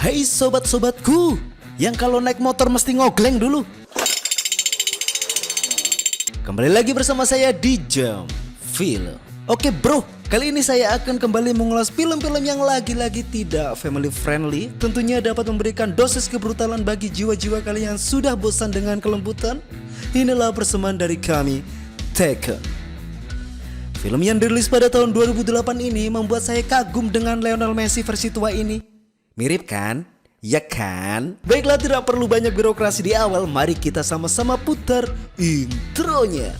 Hai sobat-sobatku, yang kalau naik motor mesti ngogleng dulu. Kembali lagi bersama saya di Jam Film. Oke bro, kali ini saya akan kembali mengulas film-film yang lagi-lagi tidak family friendly. Tentunya dapat memberikan dosis kebrutalan bagi jiwa-jiwa kalian yang sudah bosan dengan kelembutan. Inilah persembahan dari kami, Taken. Film yang dirilis pada tahun 2008 ini membuat saya kagum dengan Lionel Messi versi tua ini. Mirip kan? Ya kan? Baiklah, tidak perlu banyak birokrasi di awal. Mari kita sama-sama putar intronya.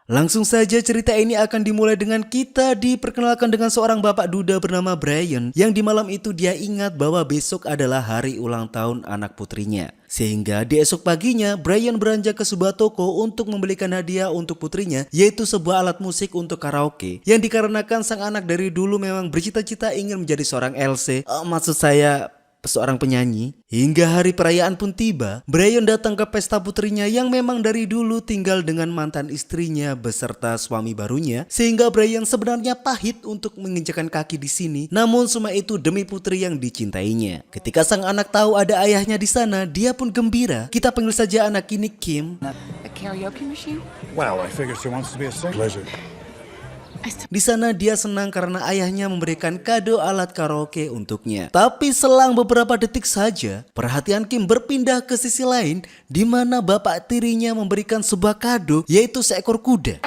Langsung saja cerita ini akan dimulai dengan kita diperkenalkan dengan seorang bapak duda bernama Brian, yang di malam itu dia ingat bahwa besok adalah hari ulang tahun anak putrinya. Sehingga di esok paginya Brian beranjak ke sebuah toko untuk membelikan hadiah untuk putrinya, yaitu sebuah alat musik untuk karaoke, yang dikarenakan sang anak dari dulu memang bercita-cita ingin menjadi seorang LC, maksud saya seorang penyanyi. Hingga hari perayaan pun tiba, Brian datang ke pesta putrinya yang memang dari dulu tinggal dengan mantan istrinya beserta suami barunya, sehingga Brian sebenarnya pahit untuk menginjakan kaki di sini. Namun semua itu demi putri yang dicintainya. Ketika sang anak tahu ada ayahnya di sana, dia pun gembira. Kita panggil saja anak ini Kim. A karaoke machine? Well, I figure she wants to be a singer. Pleasure. Di sana dia senang karena ayahnya memberikan kado alat karaoke untuknya. Tapi selang beberapa detik saja, perhatian Kim berpindah ke sisi lain, di mana bapak tirinya memberikan sebuah kado, yaitu seekor kuda.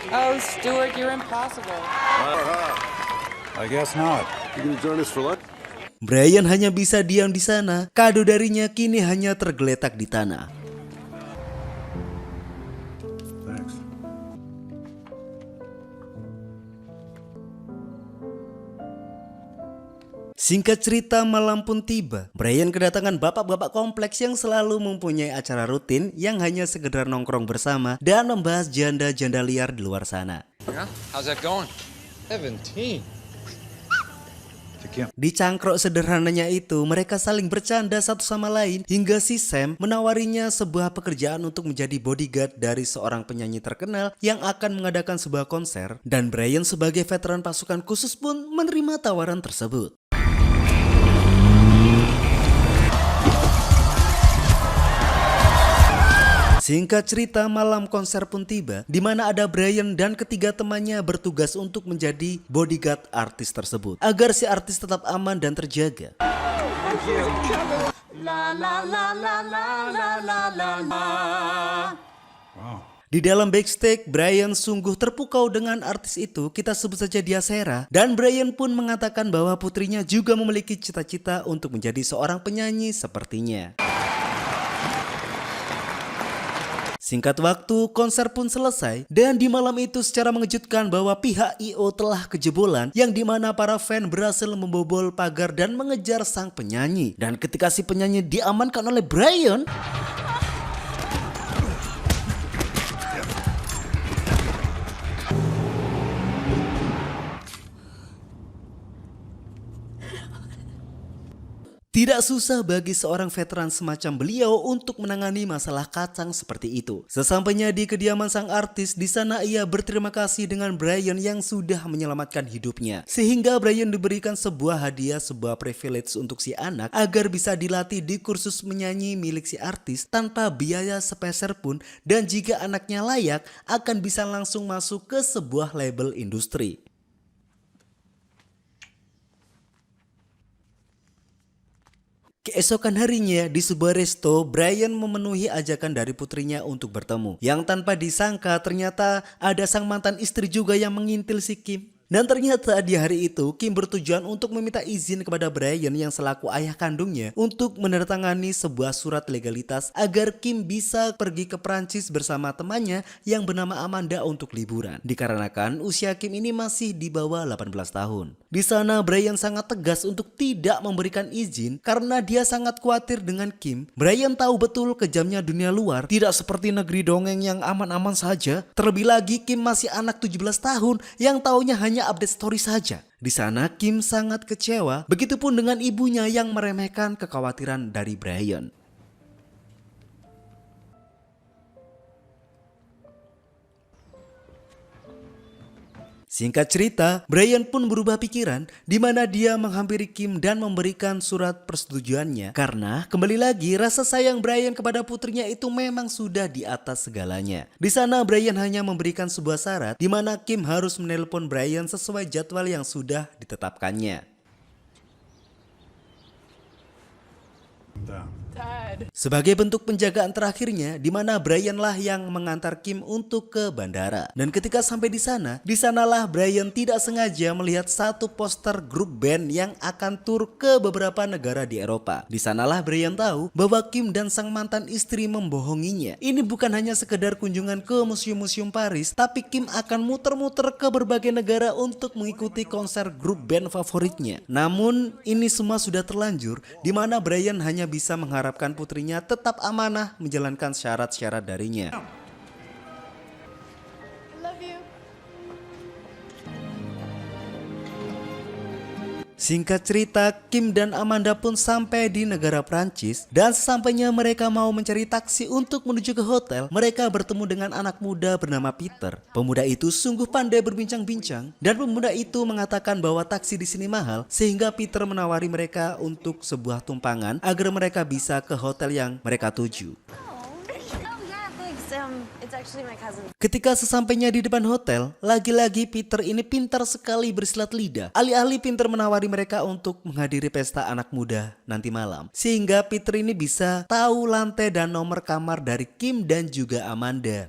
Oh, Stuart, you're impossible. I guess not. You gonna join us for luck? Brian hanya bisa diam di sana. Kado darinya kini hanya tergeletak di tanah. Thanks. Singkat cerita, malam pun tiba. Brian kedatangan bapak-bapak kompleks yang selalu mempunyai acara rutin yang hanya sekedar nongkrong bersama dan membahas janda-janda liar di luar sana. Yeah? How's that going? 17. To Kim. Di cangkruk sederhananya itu, mereka saling bercanda satu sama lain hingga si Sam menawarinya sebuah pekerjaan untuk menjadi bodyguard dari seorang penyanyi terkenal yang akan mengadakan sebuah konser, dan Brian sebagai veteran pasukan khusus pun menerima tawaran tersebut. Singkat cerita, malam konser pun tiba, di mana ada Brian dan ketiga temannya bertugas untuk menjadi bodyguard artis tersebut, agar si artis tetap aman dan terjaga. Di dalam backstage, Brian sungguh terpukau dengan artis itu, kita sebut saja dia Sarah, dan Brian pun mengatakan bahwa putrinya juga memiliki cita-cita untuk menjadi seorang penyanyi sepertinya. Singkat waktu, konser pun selesai, dan di malam itu secara mengejutkan bahwa pihak I.O telah kejebolan, yang dimana para fan berhasil membobol pagar dan mengejar sang penyanyi. Dan ketika si penyanyi diamankan oleh Brian, tidak susah bagi seorang veteran semacam beliau untuk menangani masalah kacang seperti itu. Sesampainya di kediaman sang artis, di sana ia berterima kasih dengan Brian yang sudah menyelamatkan hidupnya. Sehingga Brian diberikan sebuah hadiah, sebuah privilege untuk si anak agar bisa dilatih di kursus menyanyi milik si artis tanpa biaya sepeser pun, dan jika anaknya layak akan bisa langsung masuk ke sebuah label industri. Keesokan harinya di sebuah resto, Brian memenuhi ajakan dari putrinya untuk bertemu. Yang tanpa disangka ternyata ada sang mantan istri juga yang mengintil si Kim. Dan ternyata di hari itu Kim bertujuan untuk meminta izin kepada Brian yang selaku ayah kandungnya untuk menandatangani sebuah surat legalitas agar Kim bisa pergi ke Prancis bersama temannya yang bernama Amanda untuk liburan. Dikarenakan usia Kim ini masih di bawah 18 tahun. Di sana Brian sangat tegas untuk tidak memberikan izin karena dia sangat khawatir dengan Kim. Brian tahu betul kejamnya dunia luar, tidak seperti negeri dongeng yang aman-aman saja. Terlebih lagi Kim masih anak 17 tahun yang taunya hanya update story saja. Di sana Kim sangat kecewa, begitupun dengan ibunya yang meremehkan kekhawatiran dari Brian. Singkat cerita, Brian pun berubah pikiran di mana dia menghampiri Kim dan memberikan surat persetujuannya karena kembali lagi rasa sayang Brian kepada putrinya itu memang sudah di atas segalanya. Di sana Brian hanya memberikan sebuah syarat di mana Kim harus menelpon Brian sesuai jadwal yang sudah ditetapkannya. Down. Sebagai bentuk penjagaan terakhirnya, di mana Brian lah yang mengantar Kim untuk ke bandara. Dan ketika sampai di sanalah Brian tidak sengaja melihat satu poster grup band yang akan tur ke beberapa negara di Eropa. Di sanalah Brian tahu bahwa Kim dan sang mantan istri membohonginya. Ini bukan hanya sekedar kunjungan ke museum-museum Paris, tapi Kim akan muter-muter ke berbagai negara untuk mengikuti konser grup band favoritnya. Namun ini semua sudah terlanjur, di mana Brian hanya bisa mengharapkan putrinya tetap amanah menjalankan syarat-syarat darinya. Singkat cerita, Kim dan Amanda pun sampai di negara Prancis dan sesampainya mereka mau mencari taksi untuk menuju ke hotel, mereka bertemu dengan anak muda bernama Peter. Pemuda itu sungguh pandai berbincang-bincang dan pemuda itu mengatakan bahwa taksi di sini mahal sehingga Peter menawari mereka untuk sebuah tumpangan agar mereka bisa ke hotel yang mereka tuju. It's actually my cousin. Ketika sesampainya di depan hotel, lagi-lagi Peter ini pintar sekali bersilat lidah. Alih-alih Peter menawari mereka untuk menghadiri pesta anak muda nanti malam. Sehingga Peter ini bisa tahu lantai dan nomor kamar dari Kim dan juga Amanda.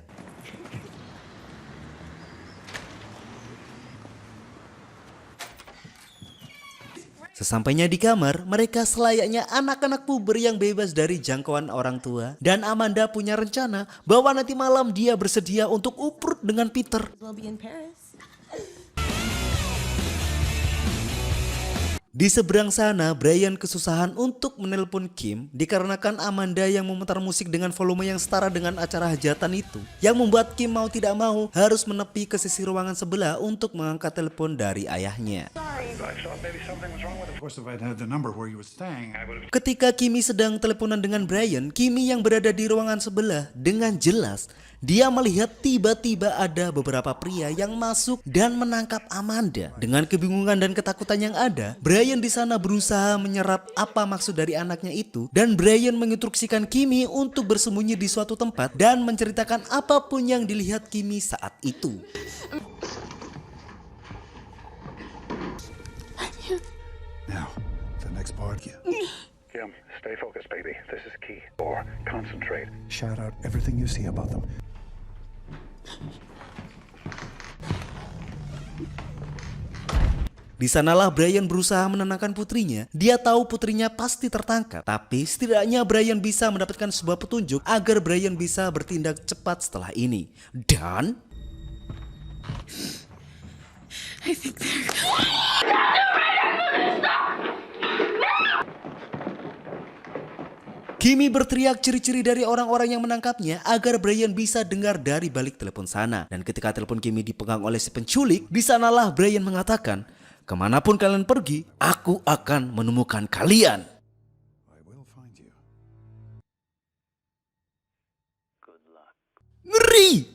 Sesampainya di kamar, mereka selayaknya anak-anak puber yang bebas dari jangkauan orang tua. Dan Amanda punya rencana bahwa nanti malam dia bersedia untuk uprut dengan Peter. We'll be in Paris. Di seberang sana, Brian kesusahan untuk menelpon Kim dikarenakan Amanda yang memutar musik dengan volume yang setara dengan acara hajatan itu. Yang membuat Kim mau tidak mau harus menepi ke sisi ruangan sebelah untuk mengangkat telepon dari ayahnya. I thought maybe something was wrong with it. Of course, if I'd had the number where you were staying, I would have... Ketika Kimi sedang teleponan dengan Brian, Kimi yang berada di ruangan sebelah dengan jelas dia melihat tiba-tiba ada beberapa pria yang masuk dan menangkap Amanda. Dengan kebingungan dan ketakutan yang ada, Brian di sana berusaha menyerap apa maksud dari anaknya itu dan Brian menginstruksikan Kimi untuk bersembunyi di suatu tempat dan menceritakan apapun yang dilihat Kimi saat itu. Now, the next part. Kim, stay focused, baby. This is key. Or concentrate. Shout out everything you see about them. Di sanalah Brian berusaha menenangkan putrinya. Dia tahu putrinya pasti tertangkap, tapi setidaknya Brian bisa mendapatkan sebuah petunjuk agar Brian bisa bertindak cepat setelah ini. Dan Kimi berteriak ciri-ciri dari orang-orang yang menangkapnya agar Brian bisa dengar dari balik telepon sana. Dan ketika telepon Kimi dipegang oleh si penculik, di sanalah Brian mengatakan, "Kemanapun kalian pergi, aku akan menemukan kalian." I will find you. Ngeri!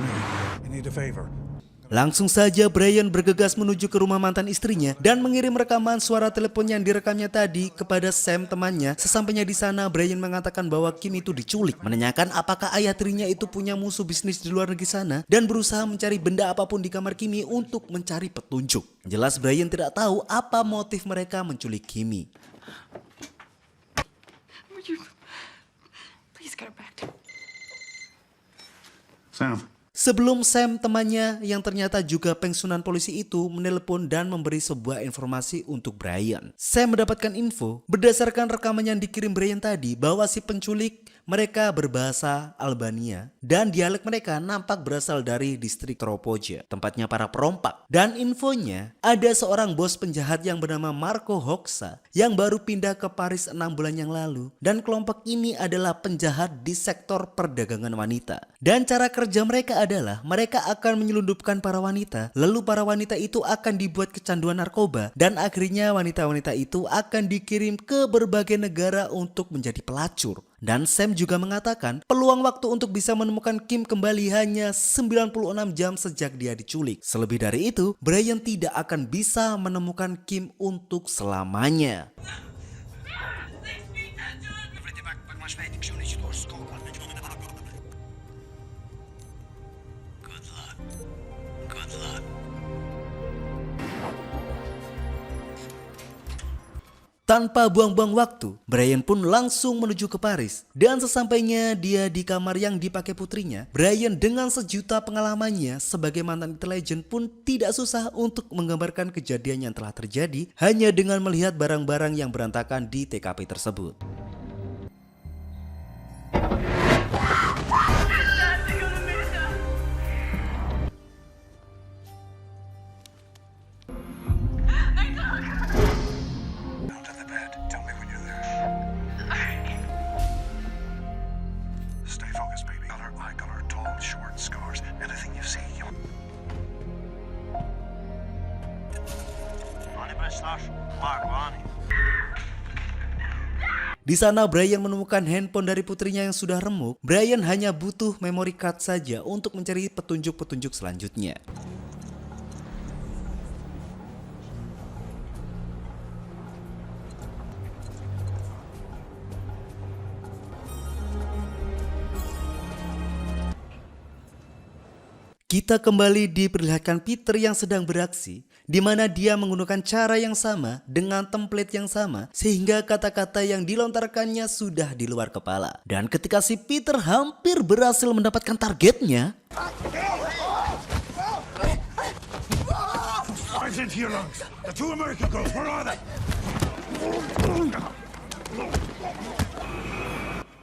I need a favor. Langsung saja Brian bergegas menuju ke rumah mantan istrinya dan mengirim rekaman suara telepon yang direkamnya tadi kepada Sam temannya. Sesampainya di sana, Brian mengatakan bahwa Kim itu diculik, menanyakan apakah ayah tirinya itu punya musuh bisnis di luar negeri sana dan berusaha mencari benda apapun di kamar Kimi untuk mencari petunjuk. Jelas Brian tidak tahu apa motif mereka menculik Kimi. Please get her back to Sam. Sebelum Sam temannya yang ternyata juga pensiunan polisi itu menelpon dan memberi sebuah informasi untuk Brian. Sam mendapatkan info berdasarkan rekaman yang dikirim Brian tadi bahwa si penculik mereka berbahasa Albania dan dialek mereka nampak berasal dari distrik Tropoja, tempatnya para perompak. Dan infonya ada seorang bos penjahat yang bernama Marko Hoxha yang baru pindah ke Paris 6 bulan yang lalu, dan kelompok ini adalah penjahat di sektor perdagangan wanita. Dan cara kerja mereka adalah mereka akan menyelundupkan para wanita, lalu para wanita itu akan dibuat kecanduan narkoba, dan akhirnya wanita-wanita itu akan dikirim ke berbagai negara untuk menjadi pelacur. Dan Sam juga mengatakan peluang waktu untuk bisa menemukan Kim kembali hanya 96 jam sejak dia diculik. Selebih dari itu, Brian tidak akan bisa menemukan Kim untuk selamanya. Tanpa buang-buang waktu, Brian pun langsung menuju ke Paris. Dan sesampainya dia di kamar yang dipakai putrinya, Brian dengan sejuta pengalamannya sebagai mantan intelijen pun tidak susah untuk menggambarkan kejadian yang telah terjadi hanya dengan melihat barang-barang yang berantakan di TKP tersebut. Stay focused, baby. Eye color, tall, short, scars. Anything you see, you... Di sana Brian menemukan handphone dari putrinya yang sudah remuk. Brian hanya butuh memory card saja untuk mencari petunjuk-petunjuk selanjutnya. Kita kembali diperlihatkan Peter yang sedang beraksi, di mana dia menggunakan cara yang sama dengan template yang sama sehingga kata-kata yang dilontarkannya sudah di luar kepala. Dan ketika si Peter hampir berhasil mendapatkan targetnya, Eyes into your lungs. The two American girls, where are they?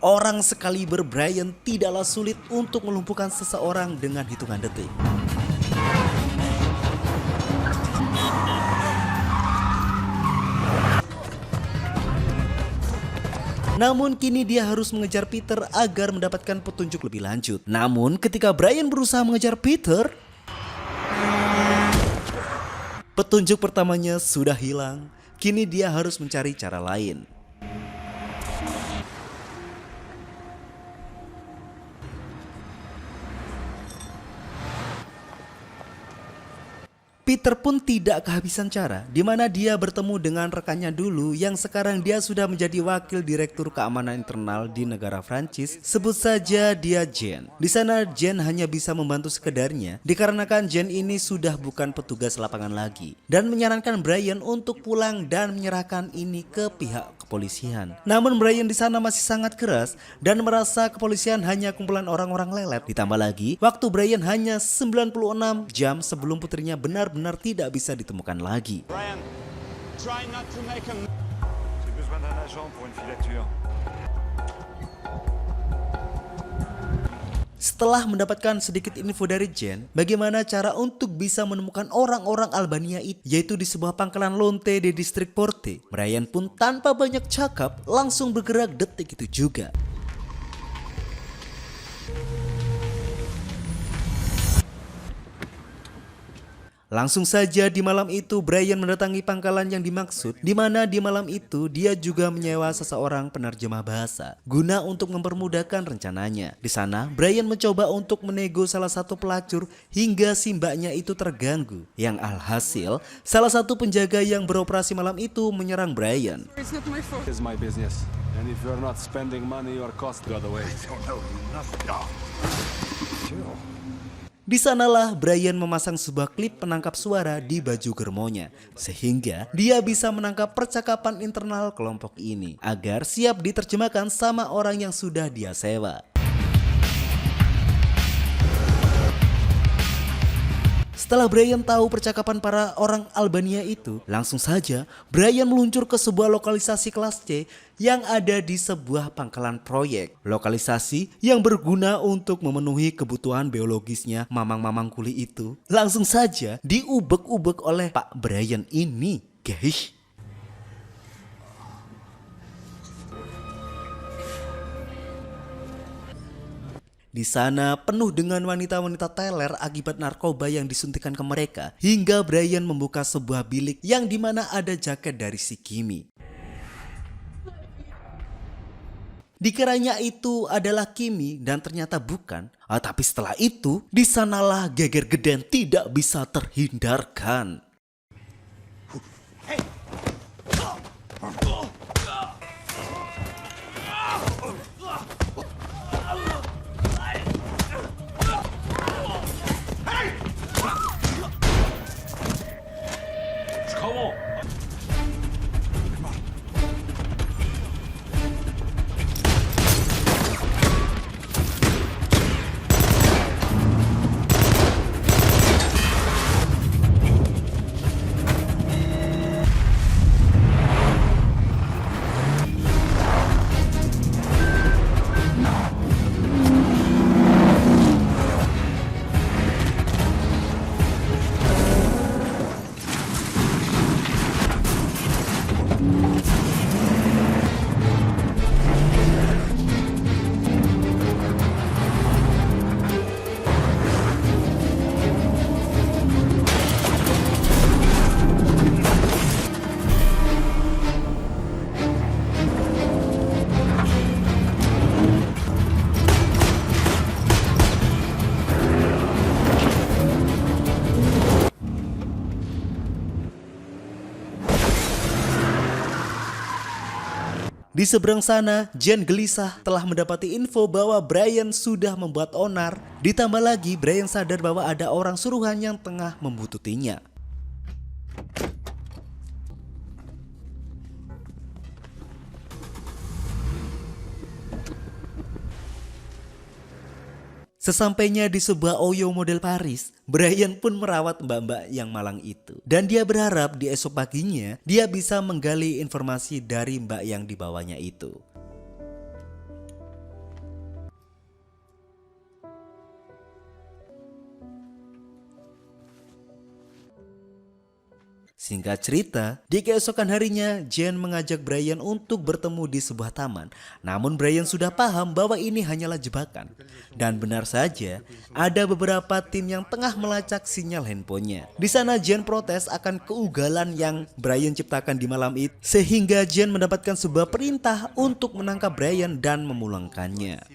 orang sekaliber Brian tidaklah sulit untuk melumpuhkan seseorang dengan hitungan detik. Namun kini dia harus mengejar Peter agar mendapatkan petunjuk lebih lanjut. Namun ketika Brian berusaha mengejar Peter, petunjuk pertamanya sudah hilang. Kini dia harus mencari cara lain. Peter pun tidak kehabisan cara, di mana dia bertemu dengan rekannya dulu yang sekarang dia sudah menjadi wakil direktur keamanan internal di negara Prancis. Sebut saja dia Jen. Di sana Jen hanya bisa membantu sekedarnya, dikarenakan Jen ini sudah bukan petugas lapangan lagi, dan menyarankan Brian untuk pulang dan menyerahkan ini ke pihak kepolisian. Namun Brian di sana masih sangat keras dan merasa kepolisian hanya kumpulan orang-orang lelet. Ditambah lagi, waktu Brian hanya 96 jam sebelum putrinya benar-benar tidak bisa ditemukan lagi. Brian, try not to make a... J'ai besoin d'un agent pour une filature. Setelah mendapatkan sedikit info dari Jen, bagaimana cara untuk bisa menemukan orang-orang Albania itu, yaitu di sebuah pangkalan lonte di distrik Porte, Brian pun tanpa banyak cakap langsung bergerak detik itu juga. Langsung saja di malam itu Brian mendatangi pangkalan yang dimaksud, di mana di malam itu dia juga menyewa seseorang penerjemah bahasa guna untuk mempermudahkan rencananya. Di sana Brian mencoba untuk menego salah satu pelacur hingga si mbaknya itu terganggu. Yang alhasil salah satu penjaga yang beroperasi malam itu menyerang Brian. It's my business. And if you're not spending money, your cost got away. Don't know nothing. Oh. Chill. Di sanalah Brian memasang sebuah klip penangkap suara di baju germonya, sehingga dia bisa menangkap percakapan internal kelompok ini agar siap diterjemahkan sama orang yang sudah dia sewa. Setelah Brian tahu percakapan para orang Albania itu, langsung saja Brian meluncur ke sebuah lokalisasi kelas C yang ada di sebuah pangkalan proyek. Lokalisasi yang berguna untuk memenuhi kebutuhan biologisnya mamang-mamang kuli itu. Langsung saja diubek-ubek oleh Pak Brian ini, guys. Di sana penuh dengan wanita-wanita teler akibat narkoba yang disuntikan ke mereka. Hingga Brian membuka sebuah bilik yang dimana ada jaket dari si Kimi. Dikiranya itu adalah Kimi dan ternyata bukan. Tapi setelah itu, di sanalah geger geden tidak bisa terhindarkan. Di seberang sana, Jen gelisah telah mendapati info bahwa Brian sudah membuat onar. Ditambah lagi, Brian sadar bahwa ada orang suruhan yang tengah membututinya. Sesampainya di sebuah Oyo model Paris, Brian pun merawat mbak-mbak yang malang itu. Dan dia berharap di esok paginya dia bisa menggali informasi dari mbak yang dibawanya itu. Singkat cerita, di keesokan harinya Jen mengajak Brian untuk bertemu di sebuah taman. Namun Brian sudah paham bahwa ini hanyalah jebakan. Dan benar saja, ada beberapa tim yang tengah melacak sinyal handphonenya. Di sana Jen protes akan keugalan yang Brian ciptakan di malam itu. Sehingga Jen mendapatkan sebuah perintah untuk menangkap Brian dan memulangkannya.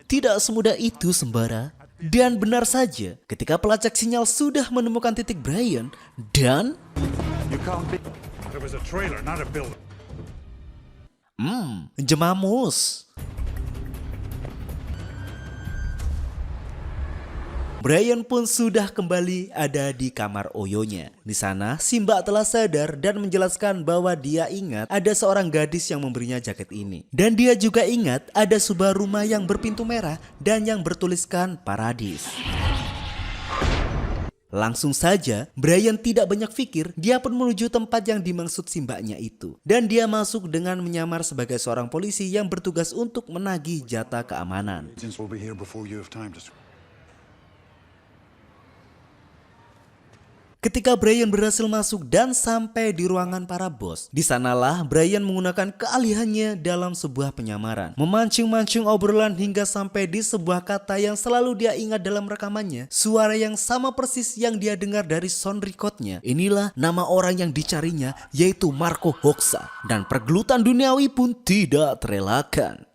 Tidak semudah itu sembara. Dan benar saja, ketika pelacak sinyal sudah menemukan titik Brian dan There was a trailer, not a building. jemamus. Brian pun sudah kembali ada di kamar Oyonya. Di sana, si Mbak telah sadar dan menjelaskan bahwa dia ingat ada seorang gadis yang memberinya jaket ini. Dan dia juga ingat ada sebuah rumah yang berpintu merah dan yang bertuliskan Paradis. Langsung saja, Brian tidak banyak pikir, dia pun menuju tempat yang dimaksud si mbaknya itu. Dan dia masuk dengan menyamar sebagai seorang polisi yang bertugas untuk menagih jatah keamanan. Agents will be here before you have time to... Ketika Brian berhasil masuk dan sampai di ruangan para bos, di sanalah Brian menggunakan keahliannya dalam sebuah penyamaran, memancing-mancing obrolan hingga sampai di sebuah kata yang selalu dia ingat dalam rekamannya, suara yang sama persis yang dia dengar dari sound recordnya. Inilah nama orang yang dicarinya, yaitu Marco Hoxha, dan pergelutan duniawi pun tidak terelakkan.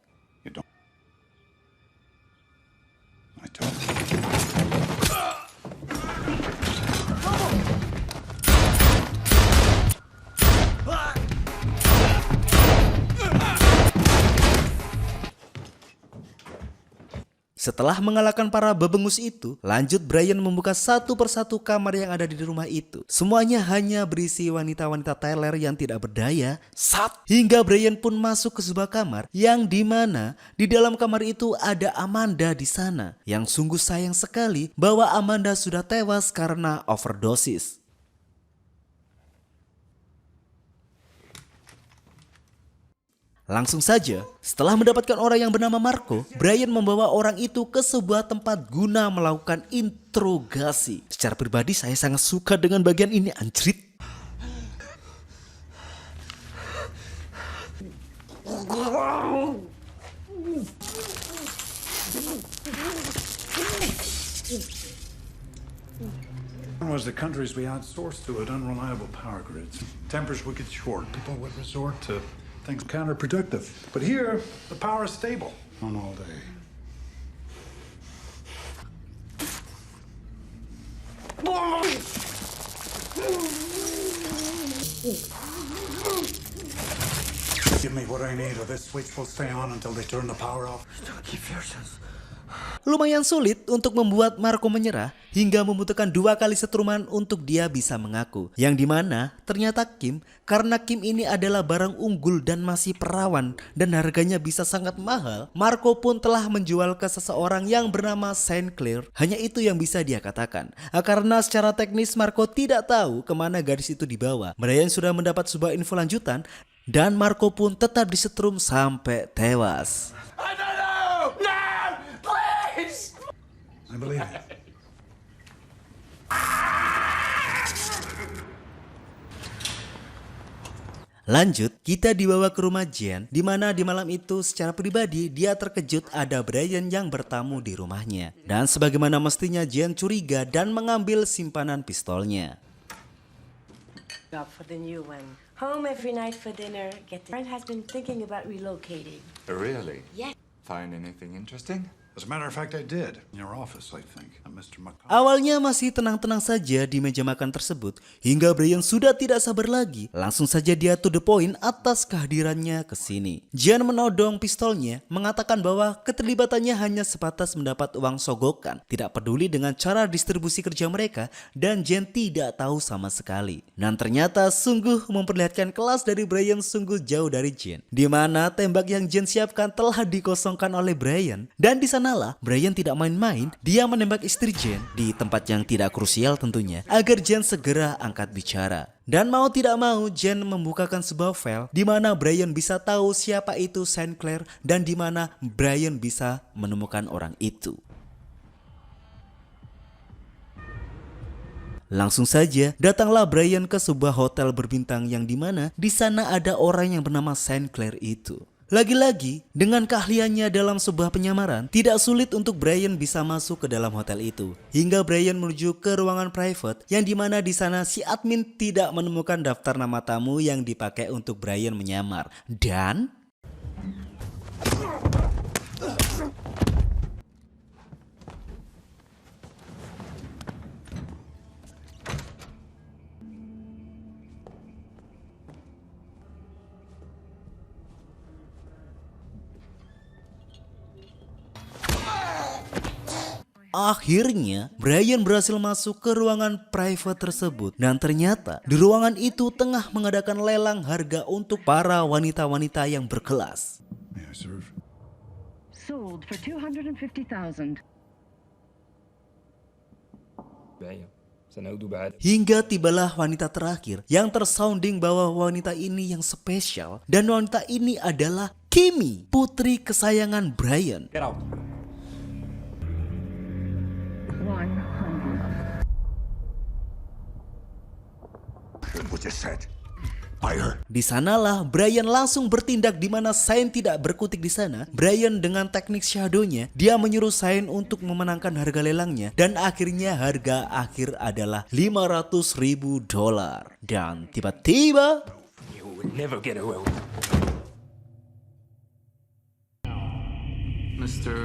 I don't. Setelah mengalahkan para bebengus itu, lanjut Brian membuka satu persatu kamar yang ada di rumah itu. Semuanya hanya berisi wanita-wanita teler yang tidak berdaya. Hingga Brian pun masuk ke sebuah kamar yang dimana di dalam kamar itu ada Amanda di sana. Yang sungguh sayang sekali bahwa Amanda sudah tewas karena overdosis. Langsung saja, setelah mendapatkan orang yang bernama Marco, Brian membawa orang itu ke sebuah tempat guna melakukan interogasi. Secara pribadi saya sangat suka dengan bagian ini, anjrit. One was the countries we outsourced to had unreliable power grids. Tempers would get short. People would resort to things counterproductive. But here, the power is stable on all day. Give me what I need, or this switch will stay on until they turn the power off. Lumayan sulit untuk membuat Marco menyerah hingga membutuhkan 2 kali setruman untuk dia bisa mengaku. Yang dimana ternyata Kim, karena Kim ini adalah barang unggul dan masih perawan dan harganya bisa sangat mahal, Marco pun telah menjual ke seseorang yang bernama Saint Clair. Hanya itu yang bisa dia katakan. Karena secara teknis Marco tidak tahu kemana gadis itu dibawa. Brian sudah mendapat sebuah info lanjutan dan Marco pun tetap disetrum sampai tewas. I believe it. Lanjut, kita dibawa ke rumah Jen, di mana di malam itu secara pribadi dia terkejut ada Brian yang bertamu di rumahnya. Dan sebagaimana mestinya Jen curiga dan mengambil simpanan pistolnya. Up for the new one. Home every night for dinner. Friend has been thinking about relocating. Really? Yes. Find anything interesting? As a matter of fact, I did. In your office, I think. Mr. McCall. Awalnya masih tenang-tenang saja di meja makan tersebut, hingga Brian sudah tidak sabar lagi. Langsung saja dia to the point atas kehadirannya ke sini. Jen menodong pistolnya, mengatakan bahwa keterlibatannya hanya sebatas mendapat uang sogokan, tidak peduli dengan cara distribusi kerja mereka, dan Jen tidak tahu sama sekali. Dan ternyata sungguh memperlihatkan kelas dari Brian sungguh jauh dari Jen, di mana tembak yang Jen siapkan telah dikosongkan oleh Brian. Dan di sana Brian tidak main-main, dia menembak istri Jen di tempat yang tidak krusial tentunya, agar Jen segera angkat bicara. Dan mau tidak mau Jen membukakan sebuah file di mana Brian bisa tahu siapa itu Saint Clair dan di mana Brian bisa menemukan orang itu. Langsung saja datanglah Brian ke sebuah hotel berbintang yang dimana di sana ada orang yang bernama Saint Clair itu. Lagi-lagi, dengan keahliannya dalam sebuah penyamaran, tidak sulit untuk Brian bisa masuk ke dalam hotel itu. Hingga Brian menuju ke ruangan private yang dimana di sana si admin tidak menemukan daftar nama tamu yang dipakai untuk Brian menyamar. Dan akhirnya Brian berhasil masuk ke ruangan private tersebut. Dan ternyata di ruangan itu tengah mengadakan lelang harga untuk para wanita-wanita yang berkelas. May I serve? Sold for 250,000. Hingga tibalah wanita terakhir yang tersounding bahwa wanita ini yang spesial. Dan wanita ini adalah Kimmy, putri kesayangan Brian. Get out. 100. What you said? Fire. Di sanalah Brian langsung bertindak di mana Saint tidak berkutik di sana. Brian dengan teknik shadownya, dia menyuruh Saint untuk memenangkan harga lelangnya dan akhirnya harga akhir adalah $500,000. Dan tiba-tiba You will never get away. Mr.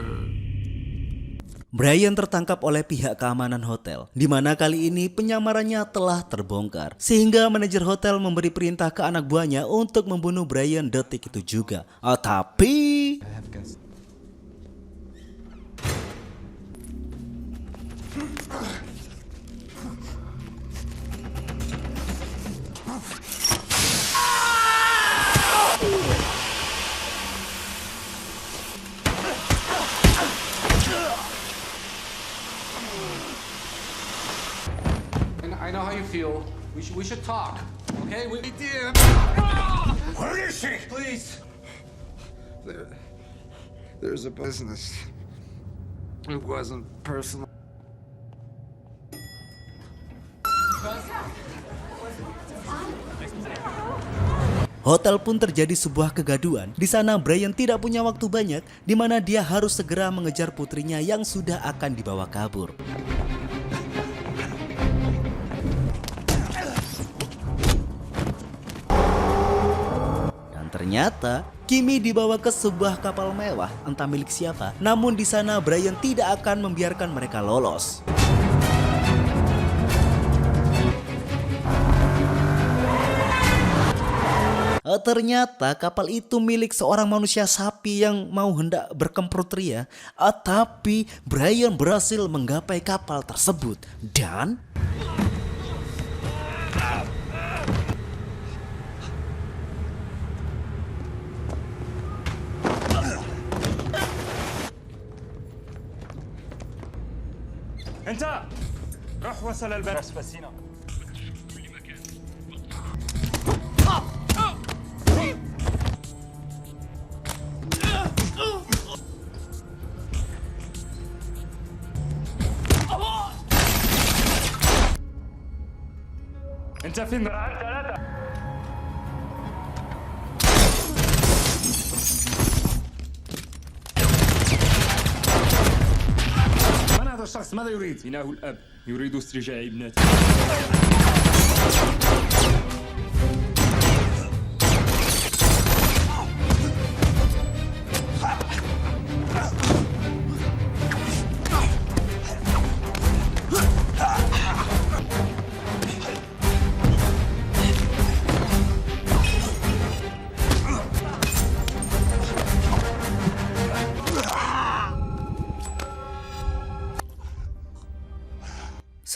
Brian tertangkap oleh pihak keamanan hotel, di mana kali ini penyamarannya telah terbongkar. Sehingga manajer hotel memberi perintah ke anak buahnya untuk membunuh Brian detik itu juga. Tapi deal. We should talk. Okay? We did. Where is she? Please. There's a business. It wasn't personal. Hotel pun terjadi sebuah kegaduhan. Di sana Brian tidak punya waktu banyak, di mana dia harus segera mengejar putrinya yang sudah akan dibawa kabur. Dan ternyata Kimi dibawa ke sebuah kapal mewah, entah milik siapa. Namun di sana Brian tidak akan membiarkan mereka lolos. Ternyata kapal itu milik seorang manusia sapi yang mau hendak berkemprut ria. Tapi Brian berhasil menggapai kapal tersebut dan انت روح وصل البرس فسينا. انت فين؟ ثلاثة. من هذا الشخص؟ ماذا يريد؟ إنه الأب يريد استرجاع ابنته.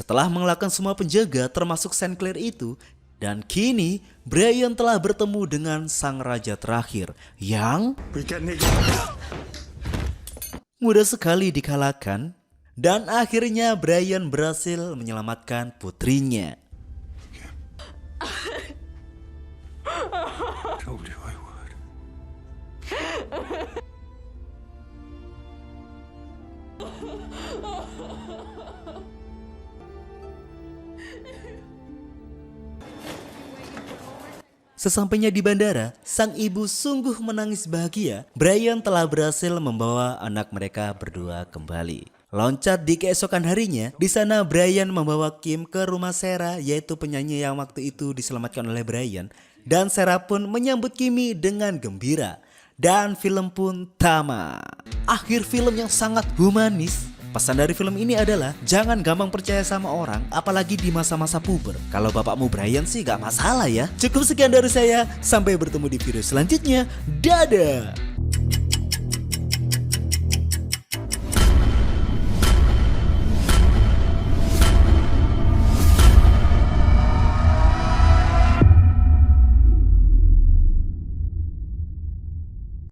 setelah mengalahkan semua penjaga termasuk St. Clair itu, dan kini Brian telah bertemu dengan sang raja terakhir yang mudah sekali dikalahkan, dan akhirnya Brian berhasil menyelamatkan putrinya. Told you I would. Sesampainya di bandara, sang ibu sungguh menangis bahagia. Brian telah berhasil membawa anak mereka berdua kembali. Loncat di keesokan harinya, di sana Brian membawa Kim ke rumah Sarah, yaitu penyanyi yang waktu itu diselamatkan oleh Brian. Dan Sarah pun menyambut Kimi dengan gembira. Dan film pun tamat. Akhir film yang sangat humanis. Pesan dari film ini adalah jangan gampang percaya sama orang, apalagi di masa-masa puber. Kalau bapakmu Brian sih gak masalah ya. Cukup sekian dari saya, sampai bertemu di video selanjutnya. Dadah!